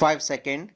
5 seconds.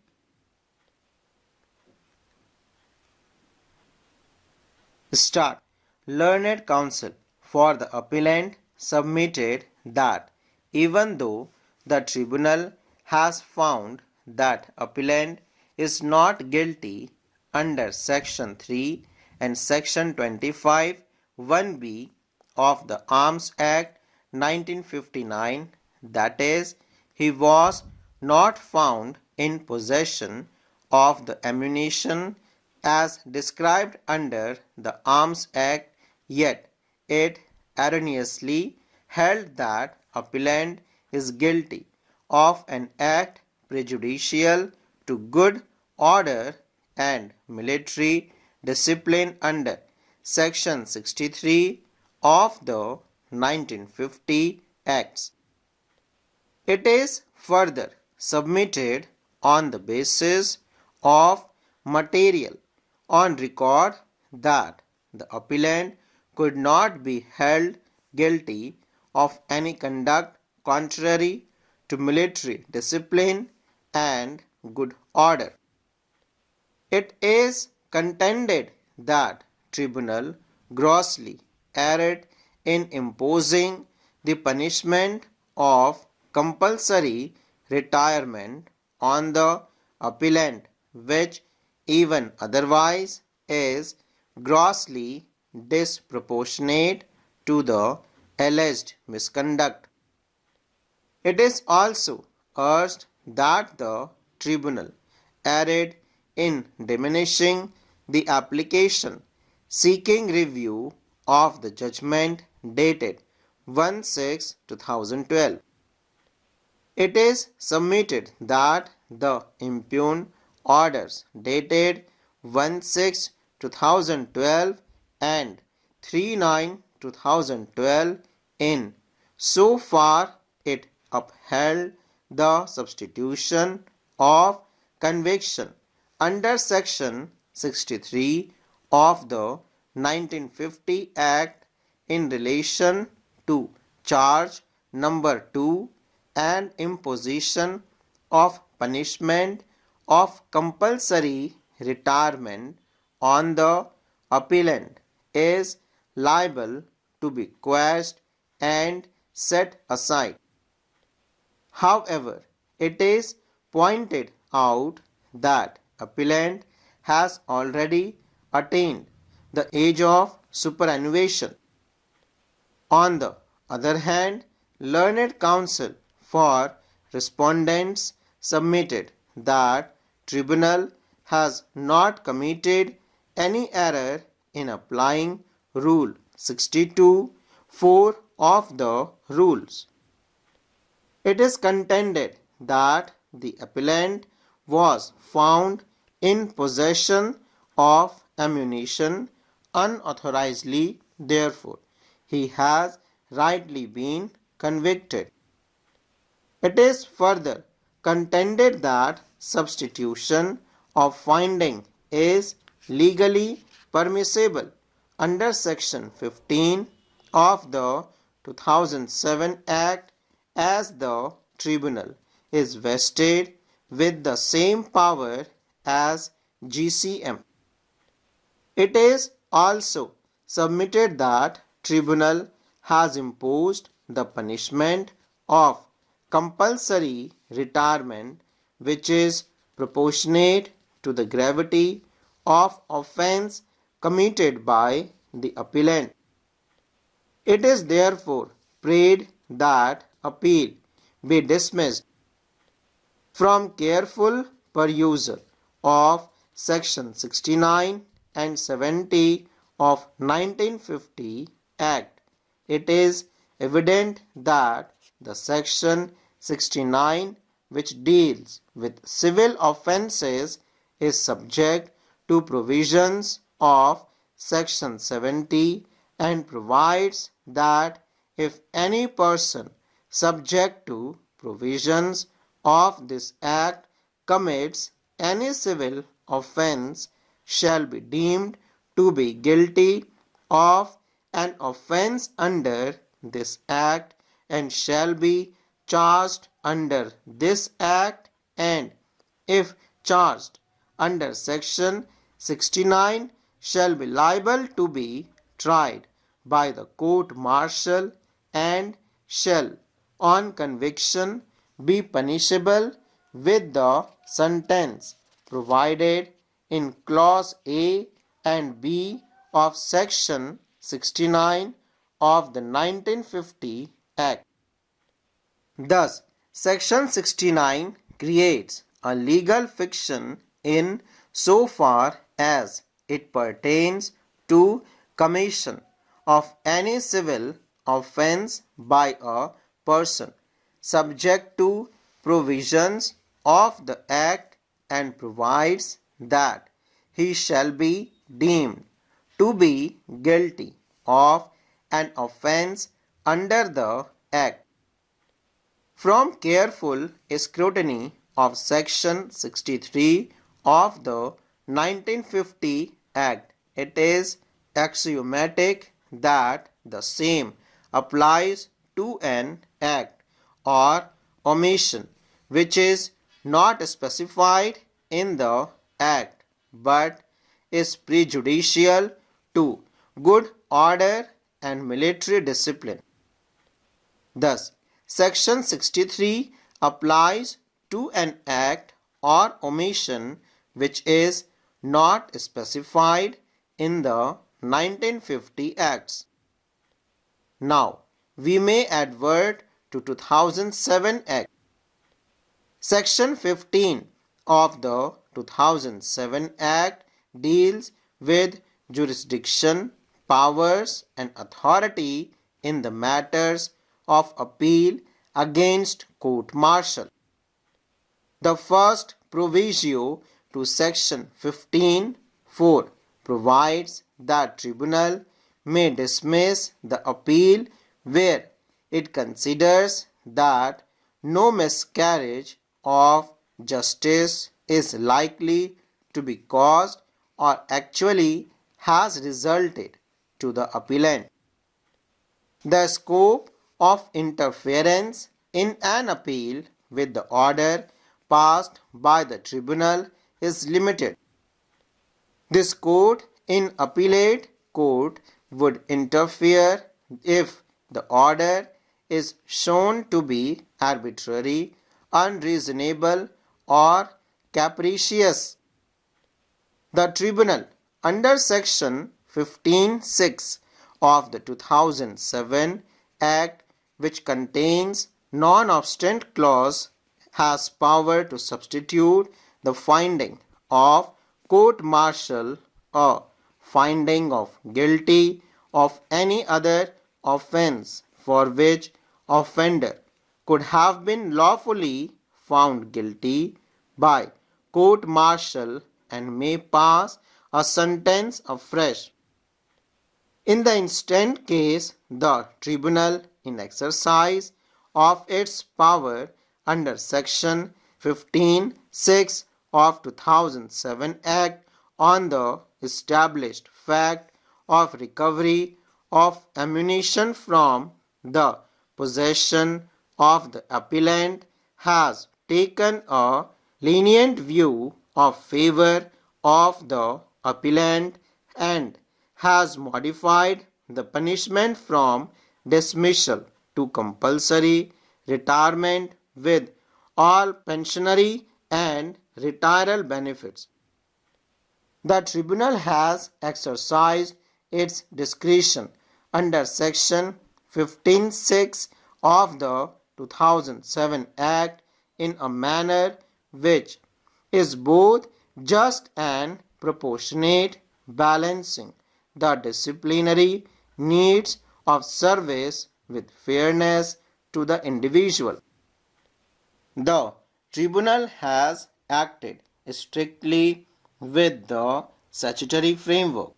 Start. Learned counsel for the appellant submitted that even though the tribunal has found that appellant is not guilty under Section 3 and Section 25 1B of the Arms Act 1959, that is, he was not found in possession of the ammunition as described under the Arms Act, yet it erroneously held that appellant is guilty of an act prejudicial to good order and military discipline under Section 63 of the 1950 Acts. It is further submitted on the basis of material on record that the appellant could not be held guilty of any conduct contrary to military discipline and good order. It is contended that tribunal grossly erred in imposing the punishment of compulsory retirement on the appellant, which even otherwise is grossly disproportionate to the alleged misconduct. It is also urged that the tribunal erred in diminishing the application seeking review of the judgment dated 1/6/2012. It is submitted that the impugned orders dated 1/6/2012 and 3/9/2012 in so far it upheld the substitution of conviction under Section 63 of the 1950 Act in relation to charge number 2 and imposition of punishment of compulsory retirement on the appellant is liable to be quashed and set aside. However, it is pointed out that appellant has already attained the age of superannuation. On the other hand, learned counsel for respondents submitted that tribunal has not committed any error in applying Rule 62(4) of the rules. It is contended that the appellant was found in possession of ammunition unauthorizedly, therefore he has rightly been convicted. It is further contended that substitution of finding is legally permissible under Section 15 of the 2007 Act, as the tribunal is vested with the same power as GCM. It is also submitted that tribunal has imposed the punishment of compulsory retirement which is proportionate to the gravity of offence committed by the appellant. It is therefore prayed that appeal be dismissed. From careful perusal of Section 69 and 70 of 1950 Act, it is evident that the Section 69, which deals with civil offences, is subject to provisions of Section 70 and provides that if any person subject to provisions of this Act commits any civil offence shall be deemed to be guilty of an offence under this Act and shall be charged under this Act and if charged under section 69 shall be liable to be tried by the court-martial and shall on conviction be punishable with the sentence provided in clause A and B of section 69 of the 1950 Act. Thus, section 69 creates a legal fiction in so far as it pertains to commission of any civil offence by a person subject to provisions of the Act and provides that he shall be deemed to be guilty of an offence under the Act. From careful scrutiny of section 63 of the 1950 Act, it is axiomatic that the same applies to an act or omission which is not specified in the Act but is prejudicial to good order and military discipline. Thus, section 63 applies to an act or omission which is not specified in the 1950 Acts. Now, we may advert to 2007 Act. Section 15 of the 2007 Act deals with jurisdiction, powers and authority in the matters of appeal against court-martial. The first proviso to section 15(4) provides that tribunal may dismiss the appeal where it considers that no miscarriage of justice is likely to be caused or actually has resulted to the appellant. The scope of interference in an appeal with the order passed by the tribunal is limited. This court in appellate court would interfere if the order is shown to be arbitrary, unreasonable or capricious. The tribunal under section 15(6) of the 2007 Act, which contains non-obstant clause, has power to substitute the finding of court-martial or finding of guilty of any other offence for which offender could have been lawfully found guilty by court-martial and may pass a sentence afresh. In the instant case, the tribunal, in exercise of its power under section 15(6) of 2007 Act on the established fact of recovery of ammunition from the possession of the appellant, has taken a lenient view of favor of the appellant and has modified the punishment from dismissal to compulsory retirement with all pensionary and retirement benefits. The tribunal has exercised its discretion under section 15(6) of the 2007 Act in a manner which is both just and proportionate, balancing the disciplinary needs of service with fairness to the individual. The tribunal has acted strictly with the statutory framework.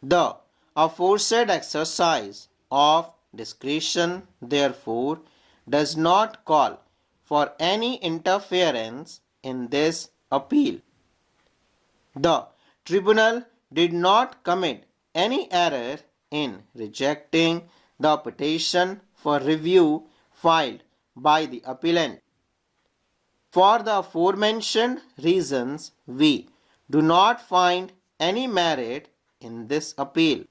The aforesaid exercise of discretion, therefore, does not call for any interference in this appeal. The tribunal did not commit any error in rejecting the petition for review filed by the appellant. For the aforementioned reasons, we do not find any merit in this appeal.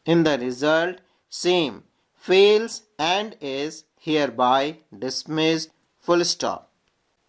In the result, same fails and is hereby dismissed. Full stop.